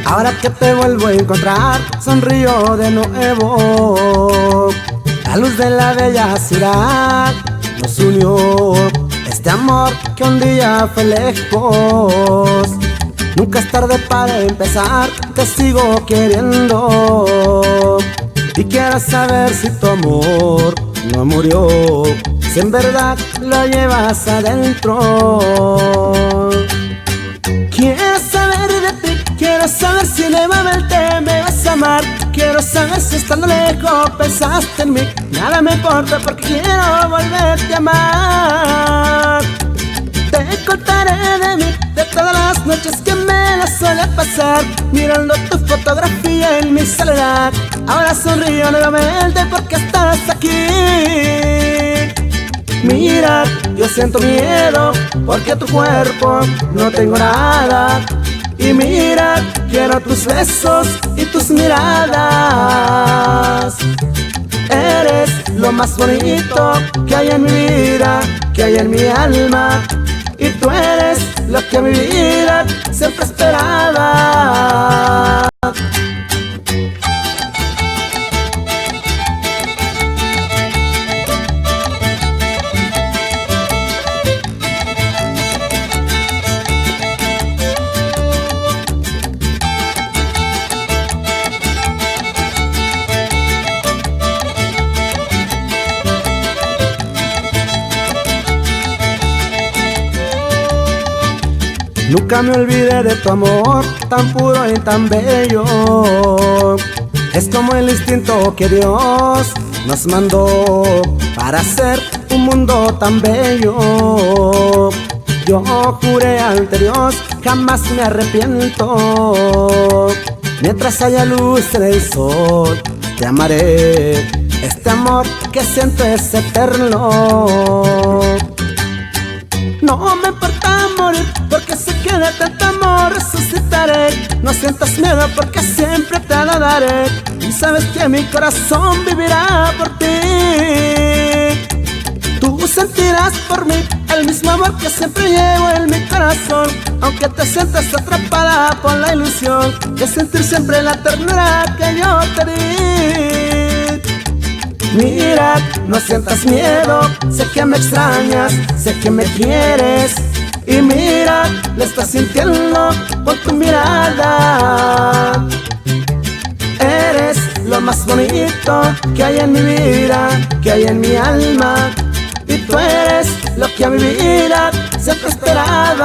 Ahora que te vuelvo a encontrar, sonrío de nuevo. La luz de la bella ciudad nos unió. Este amor que un día fue lejos. Nunca es tarde para empezar, te sigo queriendo. Y quiero saber si tu amor no murió, si en verdad lo llevas adentro. Quiero saber de ti, quiero saber si nuevamente me vas a amar. Quiero saber si estando lejos pensaste en mí. Nada me importa porque quiero volverte a amar. Te contaré de mí, de todas las noches que me las suele pasar, mirando tu fotografía en mi soledad. Ahora sonrío nuevamente porque estás aquí. Mira, yo siento miedo porque tu cuerpo no tengo nada. Y mira, quiero tus besos y tus miradas. Eres lo más bonito que hay en mi vida, que hay en mi alma. Y tú eres lo que mi vida siempre esperaba. Nunca me olvidé de tu amor, tan puro y tan bello. Es como el instinto que Dios nos mandó para hacer un mundo tan bello. Yo juré ante Dios, jamás me arrepiento. Mientras haya luz en el sol, te amaré. Este amor que siento es eterno. No me importa morir, porque sé que de tanto amor resucitaré. No sientas miedo porque siempre te lo daré. Y sabes que mi corazón vivirá por ti. Tú sentirás por mí el mismo amor que siempre llevo en mi corazón. Aunque te sientas atrapada por la ilusión de sentir siempre la ternura que yo te di. Mira, no sientas miedo, sé que me extrañas, sé que me quieres. Y mira, lo estás sintiendo por tu mirada. Eres lo más bonito que hay en mi vida, que hay en mi alma. Y tú eres lo que a mi vida siempre esperaba.